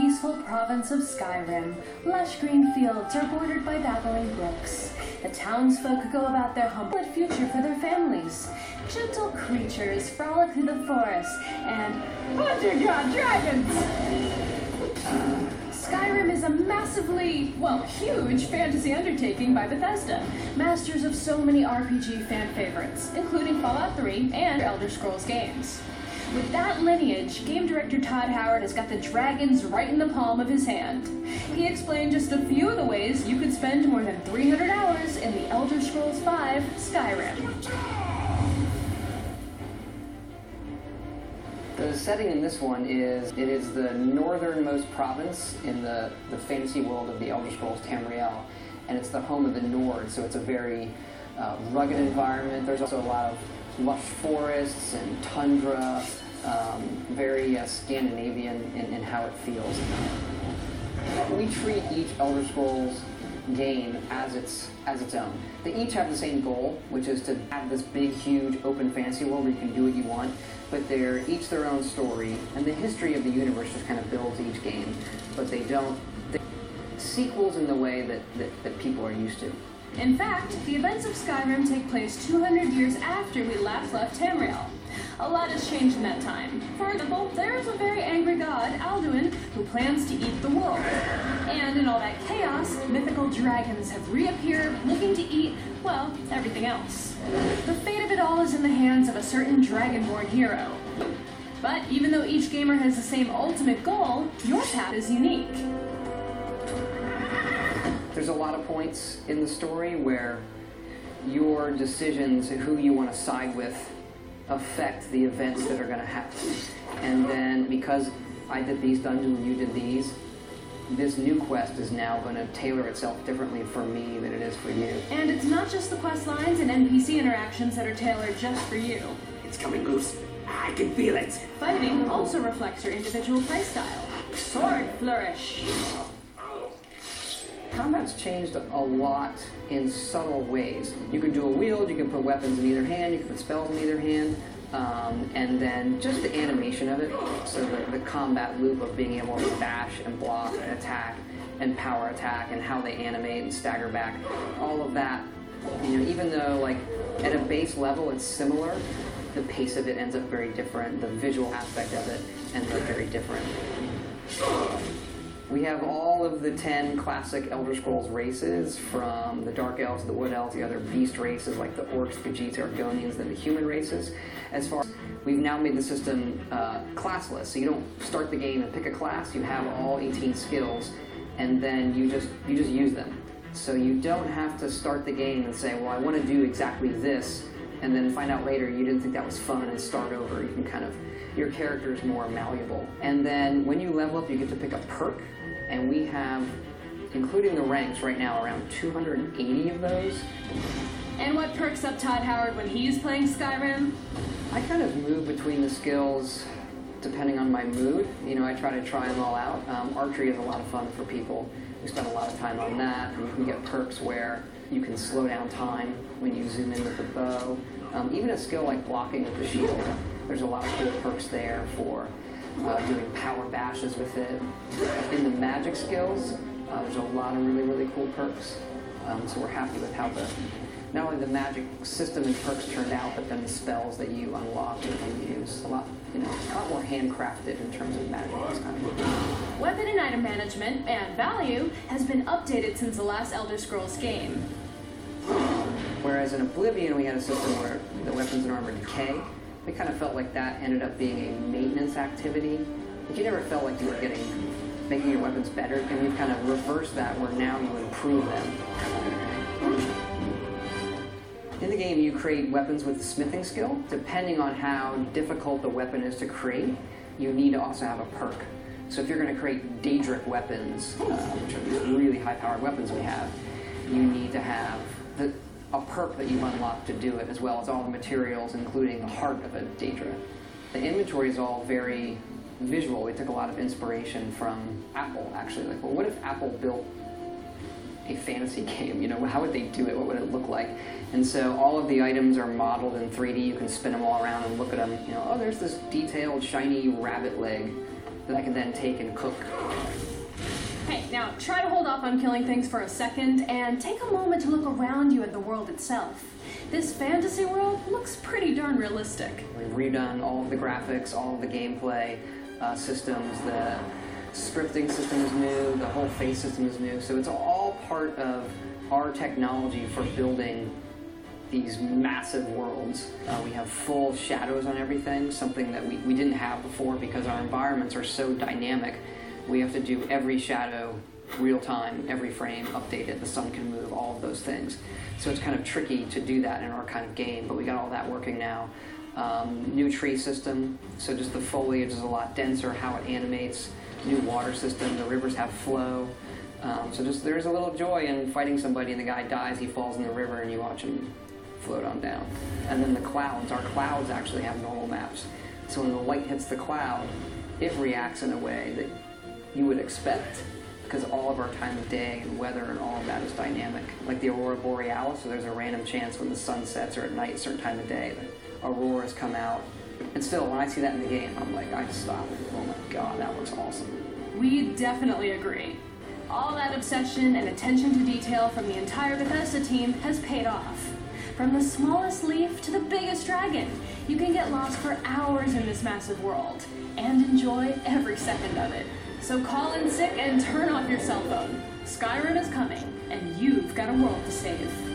peaceful province of Skyrim, lush green fields are bordered by babbling brooks. The townsfolk go about their humble future for their families. Gentle creatures frolic through the forest, and under-god dragons! Skyrim is a massively, well, huge fantasy undertaking by Bethesda, masters of so many RPG fan favorites, including Fallout 3 and Elder Scrolls games. With that lineage, game director Todd Howard has got the dragons right in the palm of his hand. He explained just a few of the ways you could spend more than 300 hours in the Elder Scrolls V Skyrim. The setting in this one is, it is the northernmost province in the fantasy world of the Elder Scrolls Tamriel, and it's the home of the Nord, so it's a very rugged environment. There's also a lot of lush forests and tundra, very Scandinavian in how it feels. We treat each Elder Scrolls game as its own. They each have the same goal, which is to have this big, huge, open fantasy world where you can do what you want, but they're each their own story, and the history of the universe just kind of builds each game, but they're sequels in the way that people are used to. In fact, the events of Skyrim take place 200 years after we last left Tamriel. A lot has changed in that time. For example, there is a very angry god, Alduin, who plans to eat the world. And in all that chaos, mythical dragons have reappeared, looking to eat, well, everything else. The fate of it all is in the hands of a certain dragonborn hero. But even though each gamer has the same ultimate goal, your path is unique. There's a lot of points in the story where your decisions, who you want to side with, affect the events that are going to happen. And then, because I did these dungeons and you did these, this new quest is now going to tailor itself differently for me than it is for you. And it's not just the quest lines and NPC interactions that are tailored just for you. It's coming loose. I can feel it. Fighting also reflects your individual playstyle. Sword flourish. Combat's changed a lot in subtle ways. You can dual wield, you can put weapons in either hand, you can put spells in either hand, and then just the animation of it, so the combat loop of being able to dash and block and attack and power attack and how they animate and stagger back, all of that, even though like at a base level it's similar, the pace of it ends up very different, the visual aspect of it ends up very different. We have all of the 10 classic Elder Scrolls races, from the Dark Elves, the Wood Elves, the other beast races like the Orcs, Khajiits, Argonians, then the human races. As far as we've now made the system classless, so you don't start the game and pick a class. You have all 18 skills, and then you just use them. So you don't have to start the game and say, well, I want to do exactly this, and then find out later you didn't think that was fun and start over. You can your character is more malleable. And then when you level up, you get to pick a perk. And we have, including the ranks right now, around 280 of those. And what perks up Todd Howard when he's playing Skyrim? I kind of move between the skills depending on my mood. I try them all out. Archery is a lot of fun for people. We spend a lot of time on that. And you can get perks where you can slow down time when you zoom in with the bow. Even a skill like blocking with the shield, there's a lot of cool perks there for doing power bashes with it. In the magic skills, there's a lot of really, really cool perks. So we're happy with how not only the magic system and perks turned out, but then the spells that you unlock and you use. A lot more handcrafted in terms of magic. This kind of Weapon and item management and value has been updated since the last Elder Scrolls game. Whereas in Oblivion, we had a system where the weapons and armor decay. We kind of felt like that ended up being a maintenance activity. But you never felt like you were making your weapons better, and we've kind of reversed that where now you improve them. In the game, you create weapons with the smithing skill. Depending on how difficult the weapon is to create, you need to also have a perk. So if you're going to create Daedric weapons, which are these really high-powered weapons we have, you need to have a perk that you unlock to do it, as well as all the materials, including the heart of a Daedra. The inventory is all very visual. We took a lot of inspiration from Apple, actually. Like, well, what if Apple built a fantasy game? How would they do it? What would it look like? And so all of the items are modeled in 3D. You can spin them all around and look at them. Oh, there's this detailed, shiny rabbit leg. that I can then take and cook. Hey, now try to hold off on killing things for a second and take a moment to look around you at the world itself. This fantasy world looks pretty darn realistic. We've redone all of the graphics, all of the gameplay systems, the scripting system is new, the whole face system is new, so it's all part of our technology for building these massive worlds. We have full shadows on everything, something that we didn't have before because our environments are so dynamic. We have to do every shadow real time, every frame, update it, the sun can move, all of those things. So it's kind of tricky to do that in our kind of game, but we got all that working now. New tree system, so just the foliage is a lot denser, how it animates. New water system, the rivers have flow. So just there's a little joy in fighting somebody and the guy dies, he falls in the river and you watch him float on down. And then the clouds, our clouds actually have normal maps. So when the light hits the cloud, it reacts in a way that you would expect, because all of our time of day and weather and all of that is dynamic. Like the aurora borealis, so there's a random chance when the sun sets or at night, a certain time of day, the auroras come out. And still, when I see that in the game, I'm like, I just stop. Oh my god, that looks awesome. We definitely agree. All that obsession and attention to detail from the entire Bethesda team has paid off. From the smallest leaf to the biggest dragon, you can get lost for hours in this massive world and enjoy every second of it. So call in sick and turn off your cell phone. Skyrim is coming, and you've got a world to save.